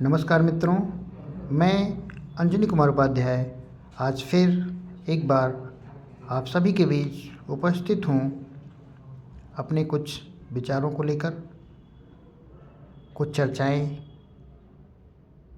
नमस्कार मित्रों, मैं अंजनी कुमार उपाध्याय आज फिर एक बार आप सभी के बीच उपस्थित हूँ अपने कुछ विचारों को लेकर, कुछ चर्चाएं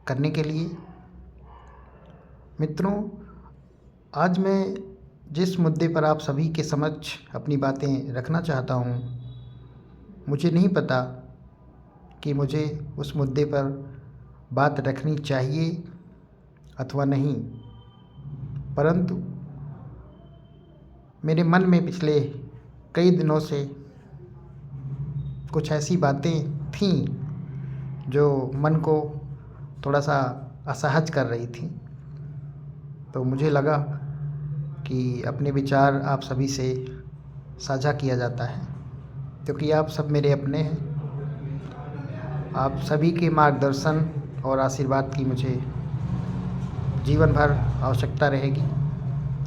करने के लिए। मित्रों, आज मैं जिस मुद्दे पर आप सभी के समक्ष अपनी बातें रखना चाहता हूँ, मुझे नहीं पता कि मुझे उस मुद्दे पर बात रखनी चाहिए अथवा नहीं, परंतु मेरे मन में पिछले कई दिनों से कुछ ऐसी बातें थीं जो मन को थोड़ा सा असहज कर रही थी। तो मुझे लगा कि अपने विचार आप सभी से साझा किया जाता है, क्योंकि आप सब मेरे अपने हैं। आप सभी के मार्गदर्शन और आशीर्वाद की मुझे जीवन भर आवश्यकता रहेगी।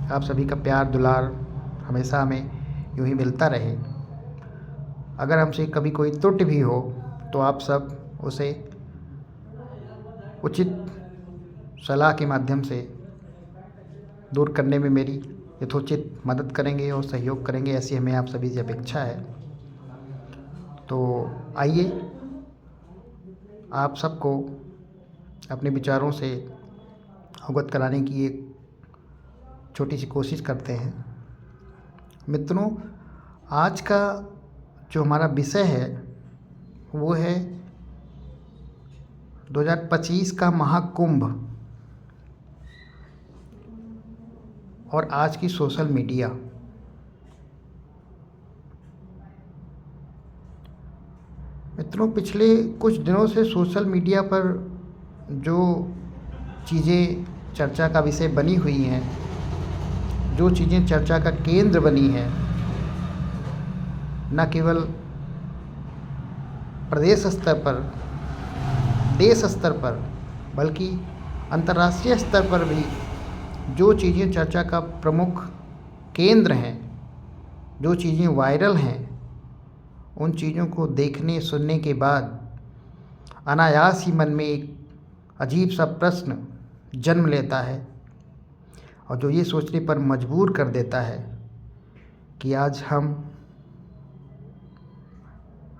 आप सभी का प्यार दुलार हमेशा हमें यूँ ही मिलता रहे। अगर हमसे कभी कोई त्रुटि भी हो तो आप सब उसे उचित सलाह के माध्यम से दूर करने में मेरी यथोचित मदद करेंगे और सहयोग करेंगे, ऐसी हमें आप सभी से अपेक्षा है। तो आइए आप सबको अपने विचारों से अवगत कराने की एक छोटी सी कोशिश करते हैं। मित्रों, आज का जो हमारा विषय है वो है 2025 का महाकुंभ और आज की सोशल मीडिया। मित्रों, पिछले कुछ दिनों से सोशल मीडिया पर जो चीज़ें चर्चा का विषय बनी हुई हैं, जो चीज़ें चर्चा का केंद्र बनी हैं, न केवल प्रदेश स्तर पर, देश स्तर पर, बल्कि अंतर्राष्ट्रीय स्तर पर भी जो चीज़ें चर्चा का प्रमुख केंद्र हैं, जो चीज़ें वायरल हैं, उन चीज़ों को देखने सुनने के बाद अनायास ही मन में एक अजीब सा प्रश्न जन्म लेता है, और जो ये सोचने पर मजबूर कर देता है कि आज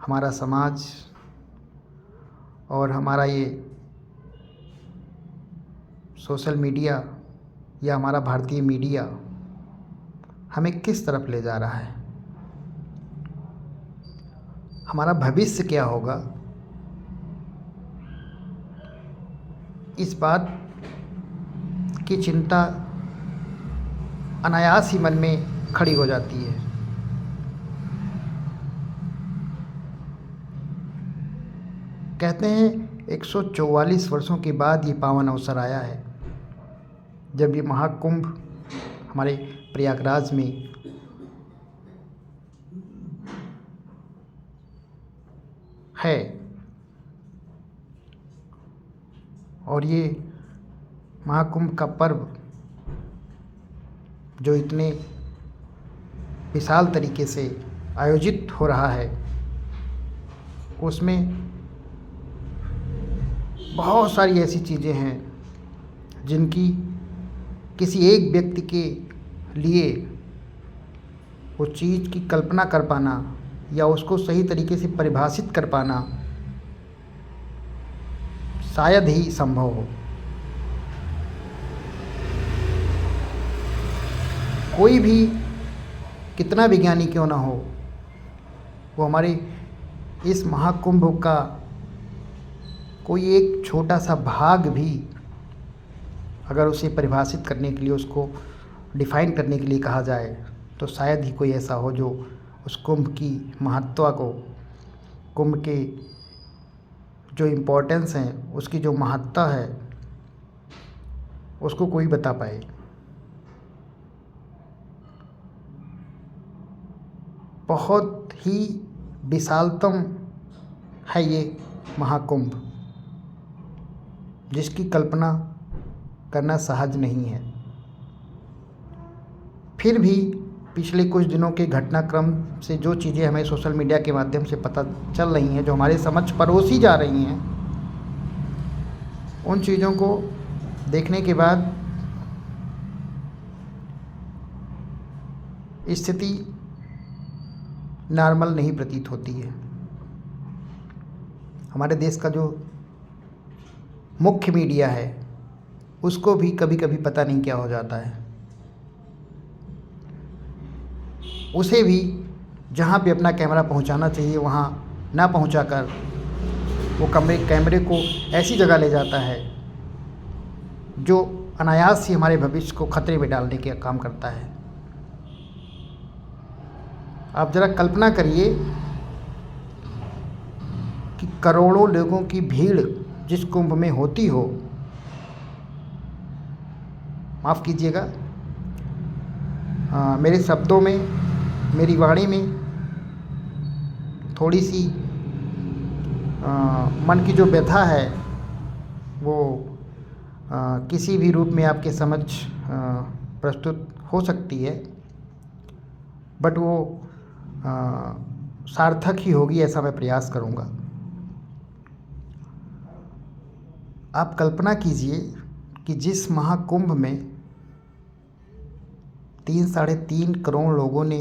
हमारा समाज और हमारा ये सोशल मीडिया या हमारा भारतीय मीडिया हमें किस तरफ ले जा रहा है, हमारा भविष्य क्या होगा। इस बात की चिंता अनायास ही मन में खड़ी हो जाती है। कहते हैं 144 वर्षों के बाद ये पावन अवसर आया है, जब ये महाकुंभ हमारे प्रयागराज में है। और ये महाकुंभ का पर्व जो इतने विशाल तरीके से आयोजित हो रहा है, उसमें बहुत सारी ऐसी चीज़ें हैं जिनकी किसी एक व्यक्ति के लिए वो चीज़ की कल्पना कर पाना या उसको सही तरीके से परिभाषित कर पाना शायद ही संभव हो। कोई भी कितना विज्ञानी क्यों ना हो, वो हमारे इस महाकुंभ का कोई एक छोटा सा भाग भी अगर उसे परिभाषित करने के लिए, उसको डिफ़ाइन करने के लिए कहा जाए, तो शायद ही कोई ऐसा हो जो उस कुंभ की महत्ता को, कुंभ के जो इम्पोर्टेंस हैं, उसकी जो महत्ता है, उसको कोई बता पाए। बहुत ही विशालतम है ये महाकुंभ, जिसकी कल्पना करना सहज नहीं है। फिर भी पिछले कुछ दिनों के घटनाक्रम से जो चीज़ें हमें सोशल मीडिया के माध्यम से पता चल रही हैं, जो हमारे समक्ष परोसी जा रही हैं, उन चीज़ों को देखने के बाद स्थिति नॉर्मल नहीं प्रतीत होती है। हमारे देश का जो मुख्य मीडिया है उसको भी कभी कभी पता नहीं क्या हो जाता है। उसे भी जहाँ पे अपना कैमरा पहुँचाना चाहिए वहाँ ना पहुँचाकर वो कैमरे को ऐसी जगह ले जाता है जो अनायास ही हमारे भविष्य को खतरे में डालने का काम करता है। आप ज़रा कल्पना करिए कि करोड़ों लोगों की भीड़ जिस कुंभ में होती हो, माफ़ कीजिएगा मेरे शब्दों में, मेरी वाणी में थोड़ी सी मन की जो व्यथा है वो किसी भी रूप में आपके समक्ष प्रस्तुत हो सकती है, बट वो सार्थक ही होगी, ऐसा मैं प्रयास करूँगा। आप कल्पना कीजिए कि जिस महाकुंभ में 3-3.5 करोड़ लोगों ने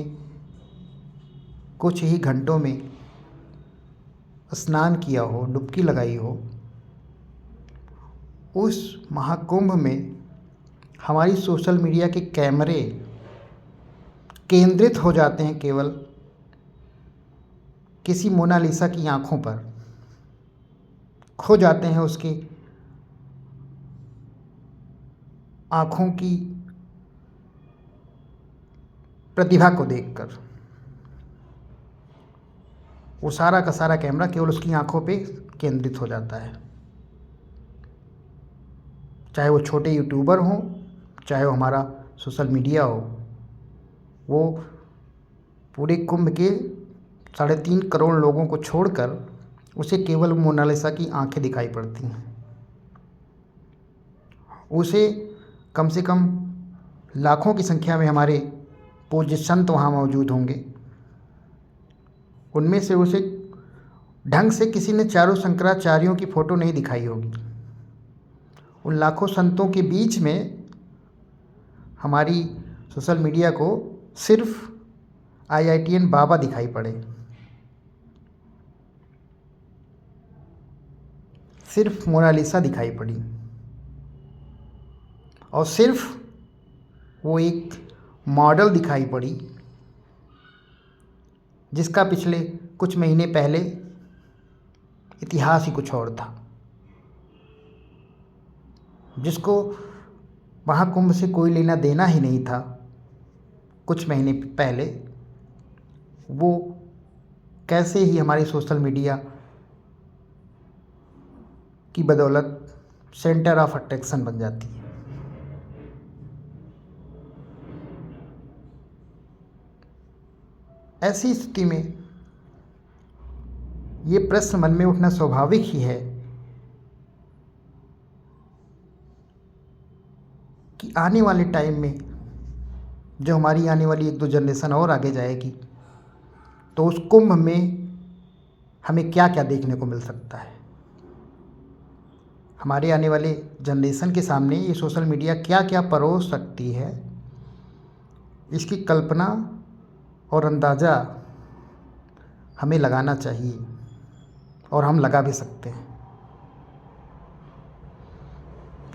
कुछ ही घंटों में स्नान किया हो, डुबकी लगाई हो, उस महाकुंभ में हमारी सोशल मीडिया के कैमरे केंद्रित हो जाते हैं केवल किसी मोनालिसा की आंखों पर, खो जाते हैं उसकी आंखों की प्रतिभा को देखकर। वो सारा का सारा कैमरा केवल उसकी आंखों पे केंद्रित हो जाता है, चाहे वो छोटे यूट्यूबर हों, चाहे वो हमारा सोशल मीडिया हो। वो पूरे कुंभ के 3.5 करोड़ लोगों को छोड़कर उसे केवल मोनालिसा की आंखें दिखाई पड़ती हैं। उसे कम से कम लाखों की संख्या में हमारे पूज्य संत वहाँ मौजूद होंगे, उनमें से उसे ढंग से किसी ने चारों शंकराचार्यों की फ़ोटो नहीं दिखाई होगी। उन लाखों संतों के बीच में हमारी सोशल मीडिया को सिर्फ IITN बाबा दिखाई पड़े, सिर्फ मोनालिसा दिखाई पड़ी, और सिर्फ वो एक मॉडल दिखाई पड़ी जिसका पिछले कुछ महीने पहले इतिहास ही कुछ और था, जिसको महाकुंभ से कोई लेना देना ही नहीं था। कुछ महीने पहले वो कैसे ही हमारी सोशल मीडिया की बदौलत सेंटर ऑफ अट्रैक्शन बन जाती है। ऐसी स्थिति में ये प्रश्न मन में उठना स्वाभाविक ही है कि आने वाले टाइम में जो हमारी आने वाली 1-2 जनरेशन और आगे जाएगी तो उस कुंभ में हमें क्या क्या देखने को मिल सकता है। हमारे आने वाले जनरेशन के सामने ये सोशल मीडिया क्या क्या परोस सकती है, इसकी कल्पना और अंदाज़ा हमें लगाना चाहिए, और हम लगा भी सकते हैं।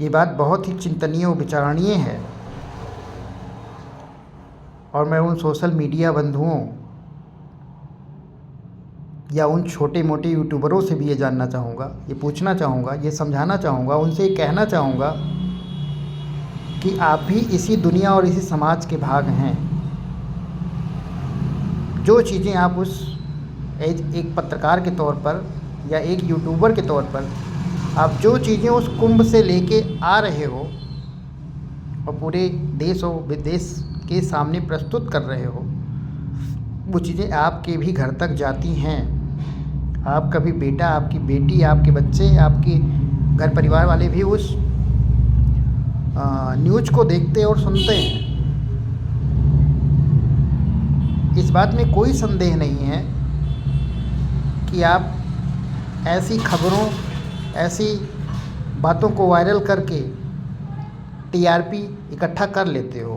ये बात बहुत ही चिंतनीय और विचारणीय है, और मैं उन सोशल मीडिया बंधुओं या उन छोटे मोटे यूट्यूबरों से भी ये जानना चाहूँगा, ये पूछना चाहूँगा, ये समझाना चाहूँगा, उनसे ये कहना चाहूँगा कि आप भी इसी दुनिया और इसी समाज के भाग हैं। जो चीज़ें आप उस एक पत्रकार के तौर पर या एक यूट्यूबर के तौर पर आप जो चीज़ें उस कुंभ से लेके आ रहे हो और पूरे देश और विदेश के सामने प्रस्तुत कर रहे हो, वो चीज़ें आपके भी घर तक जाती हैं। आपका भी बेटा, आपकी बेटी, आपके बच्चे, आपके घर परिवार वाले भी उस न्यूज़ को देखते और सुनते हैं। इस बात में कोई संदेह नहीं है कि आप ऐसी खबरों, ऐसी बातों को वायरल करके टीआरपी इकट्ठा कर लेते हो,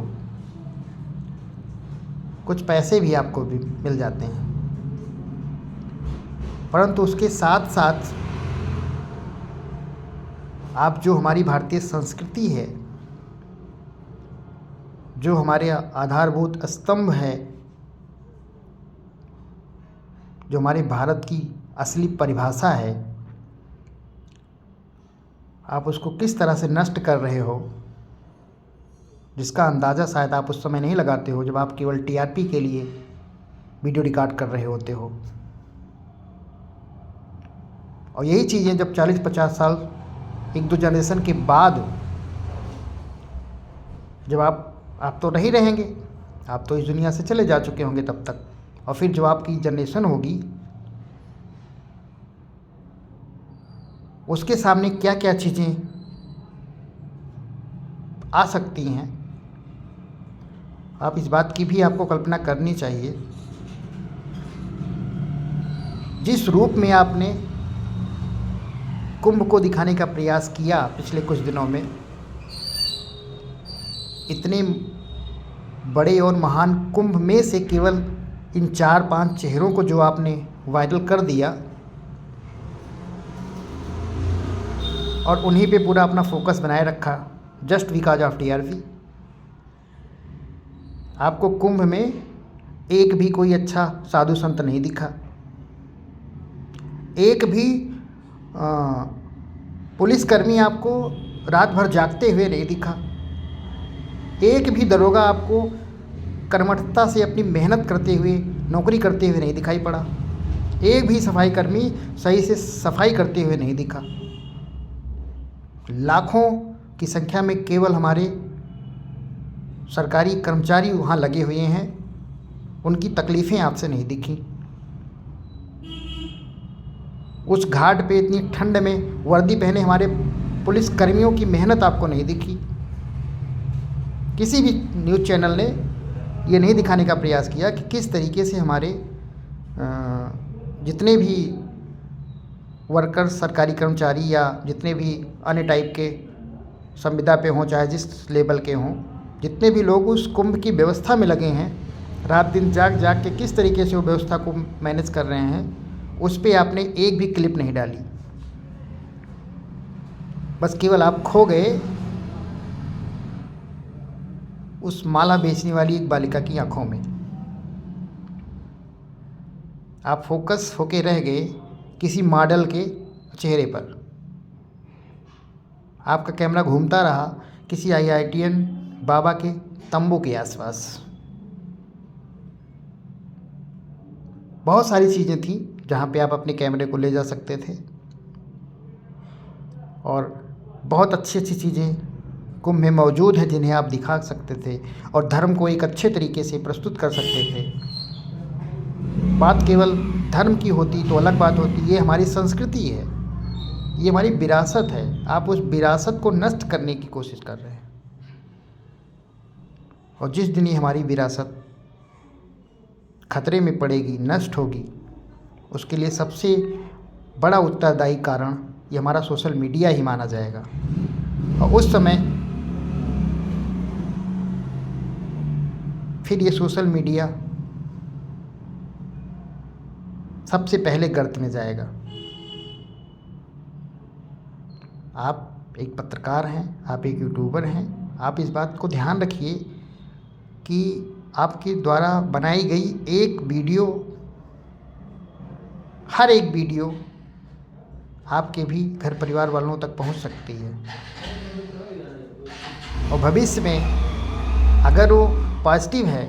कुछ पैसे भी आपको भी मिल जाते हैं, परंतु उसके साथ साथ आप जो हमारी भारतीय संस्कृति है, जो हमारे आधारभूत स्तंभ है, जो हमारे भारत की असली परिभाषा है, आप उसको किस तरह से नष्ट कर रहे हो, जिसका अंदाज़ा शायद आप उस समय नहीं लगाते हो जब आप केवल टीआरपी के लिए वीडियो रिकॉर्ड कर रहे होते हो। और यही चीज़ें जब 40-50 साल, 1-2 जनरेशन के बाद, जब आप तो नहीं रहेंगे, आप तो इस दुनिया से चले जा चुके होंगे तब तक, और फिर जो आपकी जनरेशन होगी उसके सामने क्या क्या चीज़ें आ सकती हैं, आप इस बात की भी आपको कल्पना करनी चाहिए। जिस रूप में आपने कुंभ को दिखाने का प्रयास किया पिछले कुछ दिनों में, इतने बड़े और महान कुंभ में से केवल इन 4-5 चेहरों को जो आपने वायरल कर दिया और उन्हीं पे पूरा अपना फोकस बनाए रखा, जस्ट बिकॉज ऑफ टीआरपी। आपको कुंभ में एक भी कोई अच्छा साधु संत नहीं दिखा, एक भी पुलिसकर्मी आपको रात भर जागते हुए नहीं दिखा, एक भी दरोगा आपको कर्मठता से अपनी मेहनत करते हुए, नौकरी करते हुए नहीं दिखाई पड़ा, एक भी सफाई कर्मी सही से सफाई करते हुए नहीं दिखा। लाखों की संख्या में केवल हमारे सरकारी कर्मचारी वहाँ लगे हुए हैं, उनकी तकलीफ़ें आपसे नहीं दिखी। उस घाट पे इतनी ठंड में वर्दी पहने हमारे पुलिस कर्मियों की मेहनत आपको नहीं दिखी। किसी भी न्यूज़ चैनल ने ये नहीं दिखाने का प्रयास किया कि किस तरीके से हमारे जितने भी वर्कर्स, सरकारी कर्मचारी या जितने भी अन्य टाइप के संविदा पे हों, चाहे जिस लेवल के हों, जितने भी लोग उस कुंभ की व्यवस्था में लगे हैं, रात दिन जाग जाग के किस तरीके से वो व्यवस्था को मैनेज कर रहे हैं, उस पे आपने एक भी क्लिप नहीं डाली। बस केवल आप खो गए उस माला बेचने वाली एक बालिका की आंखों में। आप फोकस होके रह गए किसी मॉडल के चेहरे पर। आपका कैमरा घूमता रहा किसी IITian बाबा के तंबू के आसपास। बहुत सारी चीज़ें थी जहाँ पे आप अपने कैमरे को ले जा सकते थे और बहुत अच्छी अच्छी चीज़ें कुंभ में मौजूद हैं जिन्हें आप दिखा सकते थे और धर्म को एक अच्छे तरीके से प्रस्तुत कर सकते थे। बात केवल धर्म की होती तो अलग बात होती। ये हमारी संस्कृति है, ये हमारी विरासत है। आप उस विरासत को नष्ट करने की कोशिश कर रहे हैं और जिस दिन ये हमारी विरासत खतरे में पड़ेगी, नष्ट होगी, उसके लिए सबसे बड़ा उत्तरदायी कारण ये हमारा सोशल मीडिया ही माना जाएगा। और उस समय फिर ये सोशल मीडिया सबसे पहले गर्त में जाएगा। आप एक पत्रकार हैं, आप एक यूट्यूबर हैं, आप इस बात को ध्यान रखिए कि आपके द्वारा बनाई गई एक वीडियो, हर एक वीडियो आपके भी घर परिवार वालों तक पहुंच सकती है और भविष्य में अगर वो पॉजिटिव है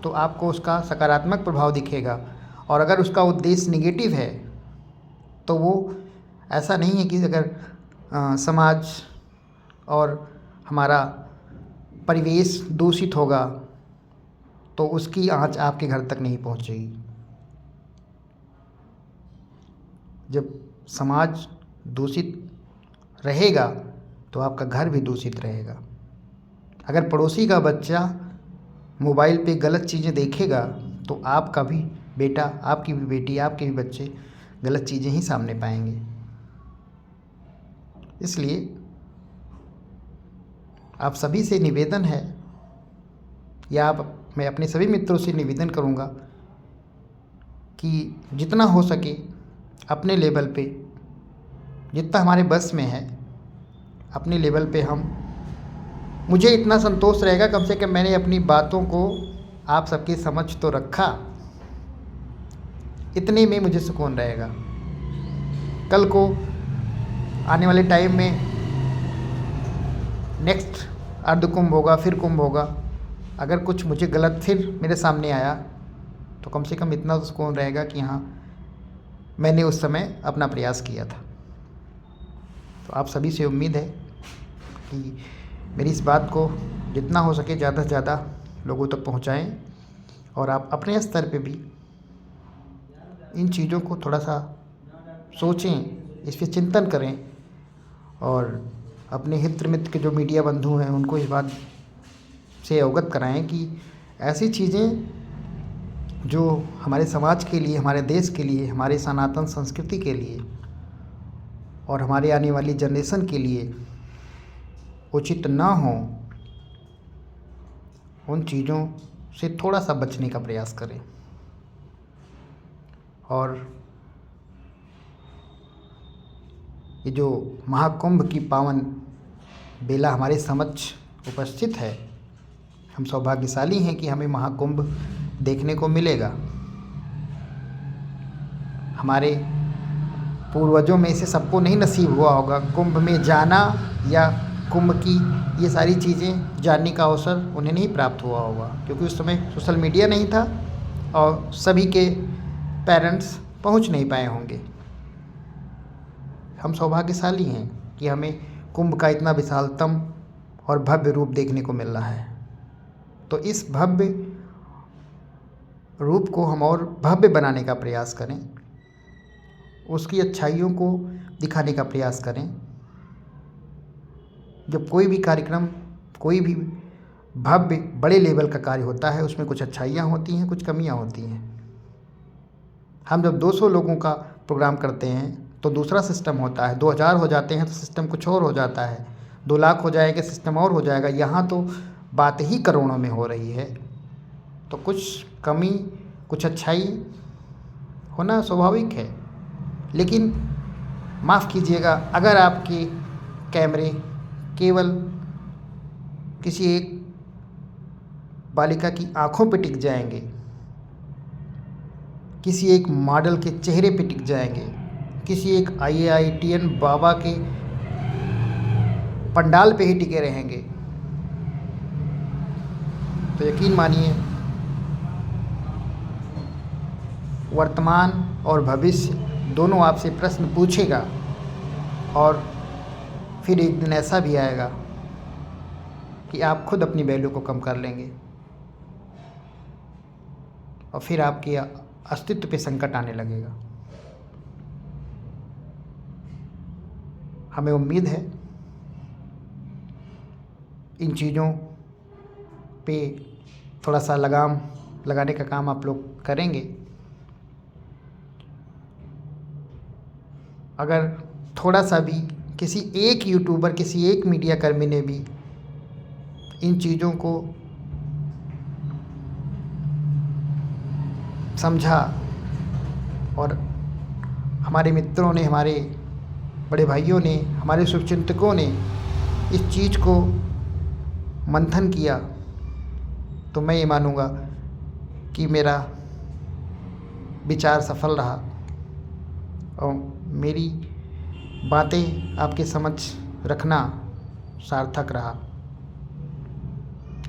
तो आपको उसका सकारात्मक प्रभाव दिखेगा और अगर उसका उद्देश्य नेगेटिव है तो वो ऐसा नहीं है कि अगर समाज और हमारा परिवेश दूषित होगा तो उसकी आँच आपके घर तक नहीं पहुँचेगी। जब समाज दूषित रहेगा तो आपका घर भी दूषित रहेगा। अगर पड़ोसी का बच्चा मोबाइल पे गलत चीज़ें देखेगा तो आपका भी बेटा, आपकी भी बेटी, आपके भी बच्चे गलत चीज़ें ही सामने पाएंगे। इसलिए आप सभी से निवेदन है, या मैं अपने सभी मित्रों से निवेदन करूँगा कि जितना हो सके अपने लेवल पे, जितना हमारे बस में है अपने लेवल पे मुझे इतना संतोष रहेगा कम से कम मैंने अपनी बातों को आप सबके समझ तो रखा, इतने में मुझे सुकून रहेगा। कल को आने वाले टाइम में नेक्स्ट अर्ध कुंभ होगा, फिर कुंभ होगा, अगर कुछ मुझे गलत फिर मेरे सामने आया तो कम से कम इतना सुकून रहेगा कि हाँ, मैंने उस समय अपना प्रयास किया था। तो आप सभी से उम्मीद है कि मेरी इस बात को जितना हो सके ज़्यादा से ज़्यादा लोगों तक पहुंचाएं, और आप अपने स्तर पे भी इन चीज़ों को थोड़ा सा सोचें, इस पर चिंतन करें, और अपने हित मित्र के जो मीडिया बंधु हैं उनको इस बात से अवगत कराएं कि ऐसी चीज़ें जो हमारे समाज के लिए, हमारे देश के लिए, हमारे सनातन संस्कृति के लिए और हमारे आने वाली जनरेशन के लिए उचित ना हो, उन चीज़ों से थोड़ा सा बचने का प्रयास करें। और ये जो महाकुंभ की पावन बेला हमारे समक्ष उपस्थित है, हम सौभाग्यशाली हैं कि हमें महाकुंभ देखने को मिलेगा। हमारे पूर्वजों में से सबको नहीं नसीब हुआ होगा कुंभ में जाना, या कुंभ की ये सारी चीज़ें जानने का अवसर उन्हें नहीं प्राप्त हुआ होगा, क्योंकि उस समय सोशल मीडिया नहीं था और सभी के पेरेंट्स पहुंच नहीं पाए होंगे। हम सौभाग्यशाली हैं कि हमें कुंभ का इतना विशालतम और भव्य रूप देखने को मिल रहा है। तो इस भव्य रूप को हम और भव्य बनाने का प्रयास करें, उसकी अच्छाइयों को दिखाने का प्रयास करें। जब कोई भी कार्यक्रम, कोई भी भव्य बड़े लेवल का कार्य होता है, उसमें कुछ अच्छाइयाँ होती हैं, कुछ कमियाँ होती हैं। हम जब 200 लोगों का प्रोग्राम करते हैं तो दूसरा सिस्टम होता है, 2000 हो जाते हैं तो सिस्टम कुछ और हो जाता है, 2 लाख हो जाएगा सिस्टम और हो जाएगा। यहाँ तो बात ही करोड़ों में हो रही है, तो कुछ कमी, कुछ अच्छाई होना स्वाभाविक है। लेकिन माफ़ कीजिएगा, अगर आपके कैमरे केवल किसी एक बालिका की आंखों पे टिक जाएंगे, किसी एक मॉडल के चेहरे पे टिक जाएंगे, किसी एक IAITN बाबा के पंडाल पे ही टिके रहेंगे, तो यकीन मानिए वर्तमान और भविष्य दोनों आपसे प्रश्न पूछेगा। और फिर एक दिन ऐसा भी आएगा कि आप खुद अपनी वैल्यू को कम कर लेंगे और फिर आपके अस्तित्व पे संकट आने लगेगा। हमें उम्मीद है इन चीज़ों पे थोड़ा सा लगाम लगाने का काम आप लोग करेंगे। अगर थोड़ा सा भी किसी एक यूट्यूबर, किसी एक मीडिया कर्मी ने भी इन चीज़ों को समझा और हमारे मित्रों ने, हमारे बड़े भाइयों ने, हमारे शुभचिंतकों ने इस चीज़ को मंथन किया, तो मैं ये मानूँगा कि मेरा विचार सफल रहा और मेरी बातें आपके समझ रखना सार्थक रहा।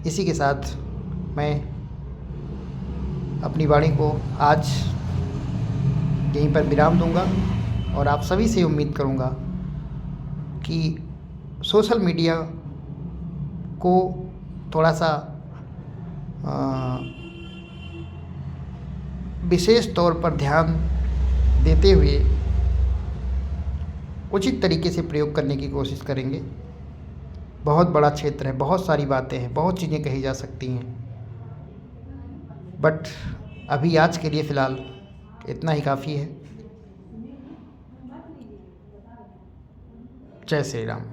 इसी के साथ मैं अपनी वाणी को आज यहीं पर विराम दूंगा और आप सभी से उम्मीद करूंगा कि सोशल मीडिया को थोड़ा सा विशेष तौर पर ध्यान देते हुए उचित तरीके से प्रयोग करने की कोशिश करेंगे। बहुत बड़ा क्षेत्र है, बहुत सारी बातें हैं, बहुत चीज़ें कही जा सकती हैं, बट अभी आज के लिए फ़िलहाल इतना ही काफ़ी है। जय श्री राम।